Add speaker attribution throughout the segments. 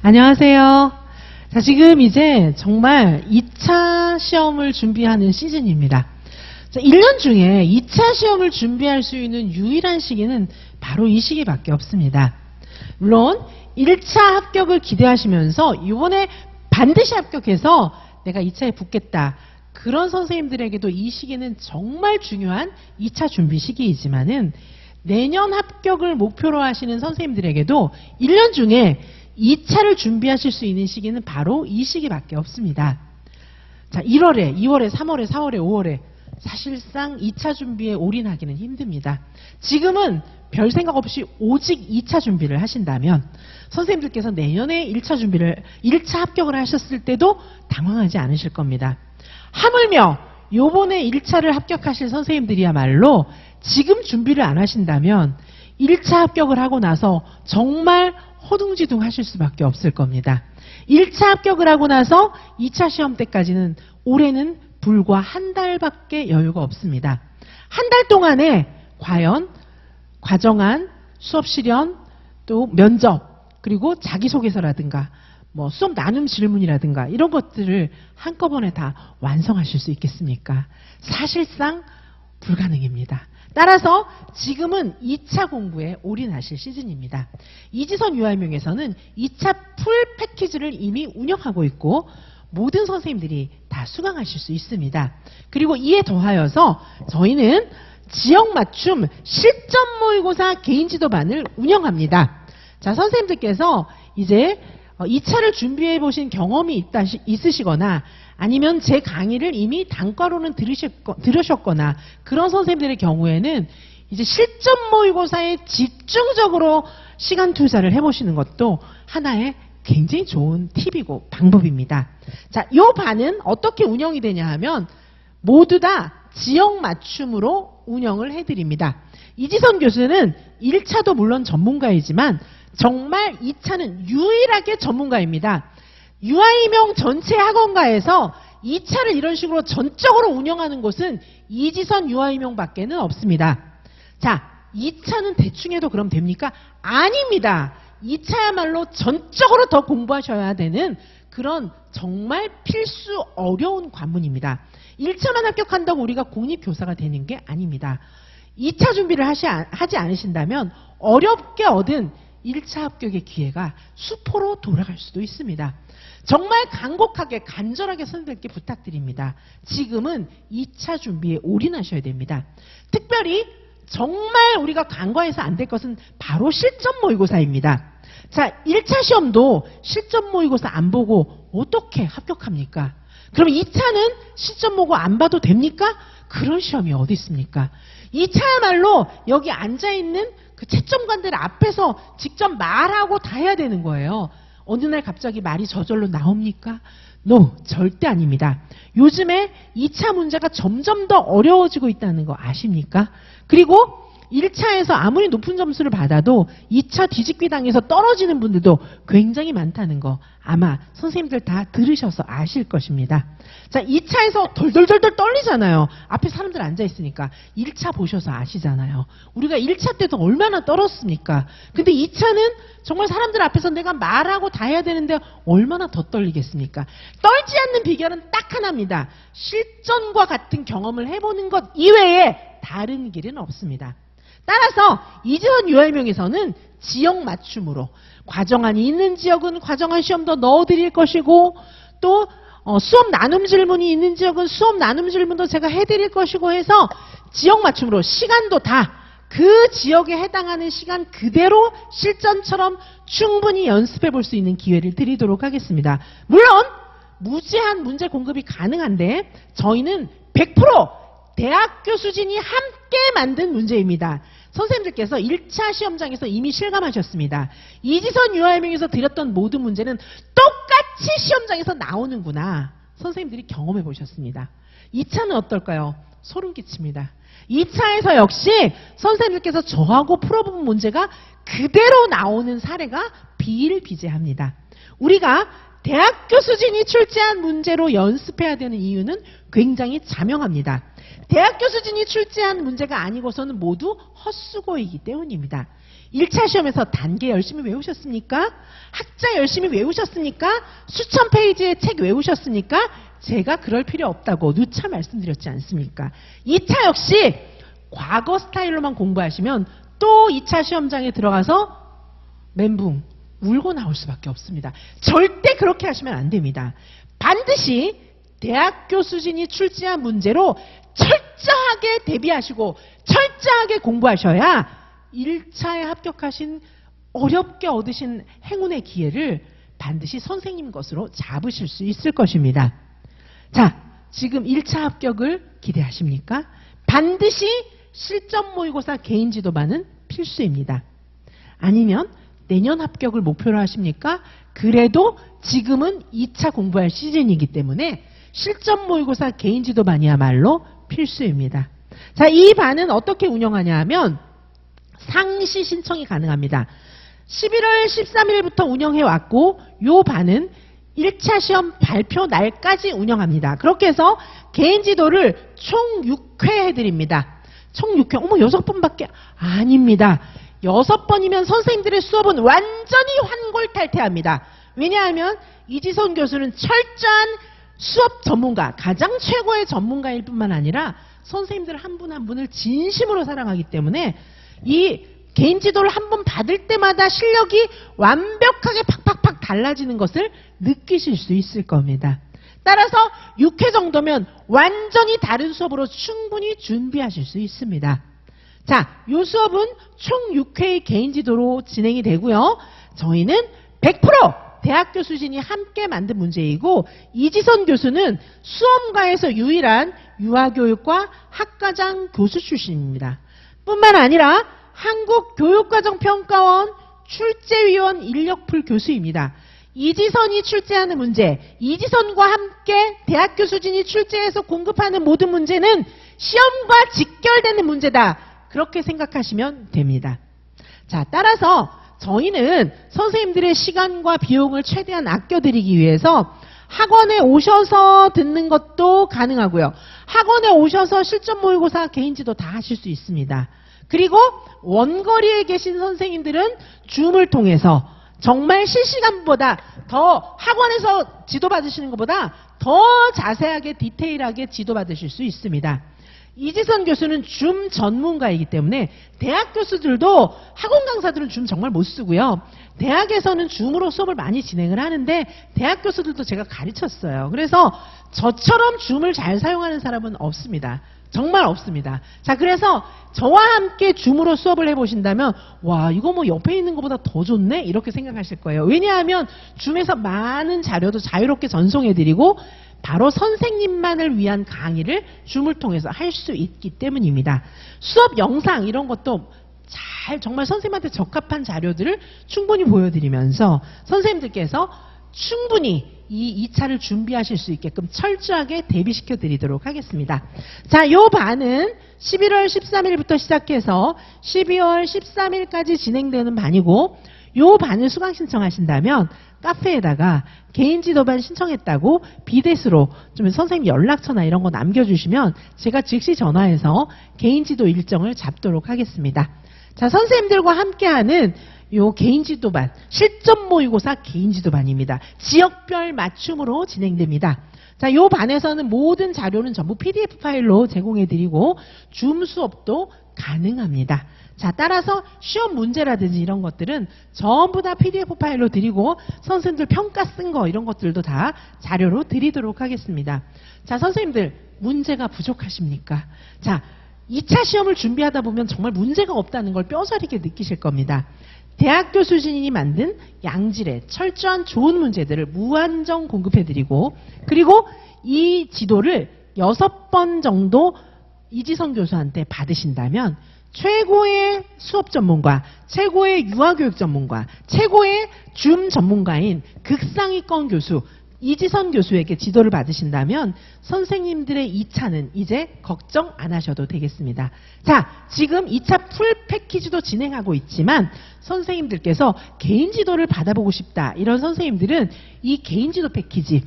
Speaker 1: 안녕하세요. 자, 지금 이제 정말 2차 시험을 준비하는 시즌입니다. 자, 1년 중에 2차 시험을 준비할 수 있는 유일한 시기는 바로 이 시기밖에 없습니다. 물론 1차 합격을 기대하시면서 이번에 반드시 합격해서 내가 2차에 붙겠다. 그런 선생님들에게도 이 시기는 정말 중요한 2차 준비 시기이지만은 내년 합격을 목표로 하시는 선생님들에게도 1년 중에 2차를 준비하실 수 있는 시기는 바로 이 시기밖에 없습니다. 자, 1월에, 2월에, 3월에, 4월에, 5월에 사실상 2차 준비에 올인하기는 힘듭니다. 지금은 별 생각 없이 오직 2차 준비를 하신다면 선생님들께서 내년에 1차 합격을 하셨을 때도 당황하지 않으실 겁니다. 하물며 요번에 1차를 합격하실 선생님들이야말로 지금 준비를 안 하신다면 1차 합격을 하고 나서 정말 허둥지둥 하실 수밖에 없을 겁니다. 1차 합격을 하고 나서 2차 시험 때까지는 올해는 불과 한 달밖에 여유가 없습니다. 한 달 동안에 과연 과정안, 수업 실현, 또 면접, 그리고 자기소개서라든가 뭐 수업 나눔 질문이라든가 이런 것들을 한꺼번에 다 완성하실 수 있겠습니까? 사실상 불가능입니다. 따라서 지금은 2차 공부에 올인하실 시즌입니다. 이지선 유아임용에서는 2차 풀 패키지를 이미 운영하고 있고 모든 선생님들이 다 수강하실 수 있습니다. 그리고 이에 더하여서 저희는 지역 맞춤 실전 모의고사 개인지도반을 운영합니다. 자, 선생님들께서 이제 2차를 준비해 보신 경험이 있으시거나 아니면 제 강의를 이미 단과로는 들으셨거나 그런 선생님들의 경우에는 이제 실전 모의고사에 집중적으로 시간 투자를 해보시는 것도 하나의 굉장히 좋은 팁이고 방법입니다. 자, 이 반은 어떻게 운영이 되냐 하면 모두 다 지역 맞춤으로 운영을 해드립니다. 이지선 교수는 1차도 물론 전문가이지만 정말 2차는 유일하게 전문가입니다. 유아임용 전체 학원가에서 2차를 이런 식으로 전적으로 운영하는 곳은 이지선 유아임용 밖에는 없습니다. 자, 2차는 대충 해도 그럼 됩니까? 아닙니다. 2차야말로 전적으로 더 공부하셔야 되는 그런 정말 필수 어려운 관문입니다. 1차만 합격한다고 우리가 공립교사가 되는 게 아닙니다. 2차 준비를 하지 않으신다면 어렵게 얻은 1차 합격의 기회가 수포로 돌아갈 수도 있습니다. 정말 간곡하게 간절하게 선생님들께 부탁드립니다. 지금은 2차 준비에 올인하셔야 됩니다. 특별히 정말 우리가 간과해서 안 될 것은 바로 실전 모의고사입니다. 자, 1차 시험도 실전 모의고사 안 보고 어떻게 합격합니까? 그럼 2차는 실전 모의고 안 봐도 됩니까? 그런 시험이 어디 있습니까? 2차야말로 여기 앉아있는 그 채점관들 앞에서 직접 말하고 다 해야 되는 거예요. 어느 날 갑자기 말이 저절로 나옵니까? No, 절대 아닙니다. 요즘에 2차 문제가 점점 더 어려워지고 있다는 거 아십니까? 그리고 1차에서 아무리 높은 점수를 받아도 2차 뒤집기 당해서 떨어지는 분들도 굉장히 많다는 거 아마 선생님들 다 들으셔서 아실 것입니다. 자, 2차에서 덜덜덜덜 떨리잖아요. 앞에 사람들 앉아있으니까. 1차 보셔서 아시잖아요. 우리가 1차 때도 얼마나 떨었습니까? 근데 2차는 정말 사람들 앞에서 내가 말하고 다 해야 되는데 얼마나 더 떨리겠습니까? 떨지 않는 비결은 딱 하나입니다. 실전과 같은 경험을 해보는 것 이외에 다른 길은 없습니다. 따라서 이지선 유아임용에서는 지역 맞춤으로 과정안이 있는 지역은 과정안 시험도 넣어드릴 것이고 또 수업 나눔 질문이 있는 지역은 수업 나눔 질문도 제가 해드릴 것이고 해서 지역 맞춤으로 시간도 다 그 지역에 해당하는 시간 그대로 실전처럼 충분히 연습해 볼 수 있는 기회를 드리도록 하겠습니다. 물론 무제한 문제 공급이 가능한데 저희는 100% 대학교 수준이 함께 만든 문제입니다. 선생님들께서 1차 시험장에서 이미 실감하셨습니다. 이지선 유아임용에서 드렸던 모든 문제는 똑같이 시험장에서 나오는구나. 선생님들이 경험해 보셨습니다. 2차는 어떨까요? 소름 끼칩니다. 2차에서 역시 선생님들께서 저하고 풀어본 문제가 그대로 나오는 사례가 비일비재합니다. 우리가 대학교 수준이 출제한 문제로 연습해야 되는 이유는 굉장히 자명합니다. 대학교 수준이 출제한 문제가 아니고서는 모두 헛수고이기 때문입니다. 1차 시험에서 단계 열심히 외우셨습니까? 학자 열심히 외우셨습니까? 수천 페이지의 책 외우셨습니까? 제가 그럴 필요 없다고 누차 말씀드렸지 않습니까? 2차 역시 과거 스타일로만 공부하시면 또 2차 시험장에 들어가서 멘붕 울고 나올 수밖에 없습니다. 절대 그렇게 하시면 안 됩니다. 반드시 대학교 수준이 출제한 문제로 철저하게 대비하시고 철저하게 공부하셔야 1차에 합격하신 어렵게 얻으신 행운의 기회를 반드시 선생님 것으로 잡으실 수 있을 것입니다. 자, 지금 1차 합격을 기대하십니까? 반드시 실전 모의고사 개인 지도반은 필수입니다. 아니면 내년 합격을 목표로 하십니까? 그래도 지금은 2차 공부할 시즌이기 때문에 실전 모의고사 개인 지도반이야말로 필수입니다. 자, 이 반은 어떻게 운영하냐 하면 상시 신청이 가능합니다. 11월 13일부터 운영해 왔고 이 반은 1차 시험 발표 날까지 운영합니다. 그렇게 해서 개인 지도를 총 6회 해드립니다. 총 6회. 어머 6번밖에 아닙니다. 6번이면 선생님들의 수업은 완전히 환골탈태합니다. 왜냐하면 이지선 교수는 철저한 수업 전문가, 가장 최고의 전문가일 뿐만 아니라 선생님들 한 분 한 분을 진심으로 사랑하기 때문에 이 개인 지도를 한 번 받을 때마다 실력이 완벽하게 팍팍팍 달라지는 것을 느끼실 수 있을 겁니다. 따라서 6회 정도면 완전히 다른 수업으로 충분히 준비하실 수 있습니다. 자, 이 수업은 총 6회의 개인 지도로 진행이 되고요. 저희는 100% 대학교 수준이 함께 만든 문제이고 이지선 교수는 수험가에서 유일한 유아교육과 학과장 교수 출신입니다. 뿐만 아니라 한국교육과정평가원 출제위원 인력풀 교수입니다. 이지선이 출제하는 문제, 이지선과 함께 대학교 수준이 출제해서 공급하는 모든 문제는 시험과 직결되는 문제다. 그렇게 생각하시면 됩니다. 자, 따라서 저희는 선생님들의 시간과 비용을 최대한 아껴드리기 위해서 학원에 오셔서 듣는 것도 가능하고요. 학원에 오셔서 실전 모의고사 개인지도 다 하실 수 있습니다. 그리고 원거리에 계신 선생님들은 줌을 통해서 정말 실시간보다 더 학원에서 지도받으시는 것보다 더 자세하게 디테일하게 지도받으실 수 있습니다. 이지선 교수는 줌 전문가이기 때문에 대학 교수들도 학원 강사들은 줌 정말 못 쓰고요. 대학에서는 줌으로 수업을 많이 진행을 하는데 대학 교수들도 제가 가르쳤어요. 그래서 저처럼 줌을 잘 사용하는 사람은 없습니다. 정말 없습니다. 자, 그래서 저와 함께 줌으로 수업을 해보신다면 와, 이거 뭐 옆에 있는 것보다 더 좋네? 이렇게 생각하실 거예요. 왜냐하면 줌에서 많은 자료도 자유롭게 전송해드리고 바로 선생님만을 위한 강의를 줌을 통해서 할 수 있기 때문입니다. 수업 영상 이런 것도 잘 정말 선생님한테 적합한 자료들을 충분히 보여드리면서 선생님들께서 충분히 이 2차를 준비하실 수 있게끔 철저하게 대비시켜 드리도록 하겠습니다. 자, 요 반은 11월 13일부터 시작해서 12월 13일까지 진행되는 반이고 요 반을 수강 신청하신다면 카페에다가 개인 지도반 신청했다고 비대스로 좀 선생님 연락처나 이런 거 남겨주시면 제가 즉시 전화해서 개인 지도 일정을 잡도록 하겠습니다. 자, 선생님들과 함께하는 요 개인 지도반, 실전 모의고사 개인 지도반입니다. 지역별 맞춤으로 진행됩니다. 자, 요 반에서는 모든 자료는 전부 PDF 파일로 제공해드리고 줌 수업도 가능합니다. 자, 따라서 시험 문제라든지 이런 것들은 전부 다 PDF 파일로 드리고 선생님들 평가 쓴 거 이런 것들도 다 자료로 드리도록 하겠습니다. 자, 선생님들 문제가 부족하십니까? 자, 2차 시험을 준비하다 보면 정말 문제가 없다는 걸 뼈저리게 느끼실 겁니다. 대학교 수준이 만든 양질의 철저한 좋은 문제들을 무한정 공급해드리고 그리고 이 지도를 6번 정도 이지선 교수한테 받으신다면 최고의 수업 전문가, 최고의 유아교육 전문가, 최고의 줌 전문가인 극상위권 교수 이지선 교수에게 지도를 받으신다면 선생님들의 2차는 이제 걱정 안 하셔도 되겠습니다. 자, 지금 2차 풀 패키지도 진행하고 있지만 선생님들께서 개인 지도를 받아보고 싶다 이런 선생님들은 이 개인 지도 패키지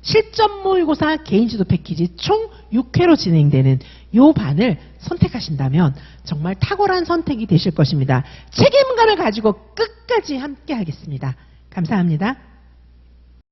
Speaker 1: 실전 모의고사 개인 지도 패키지 총 6회로 진행되는 요 반을 선택하신다면 정말 탁월한 선택이 되실 것입니다. 책임감을 가지고 끝까지 함께 하겠습니다. 감사합니다.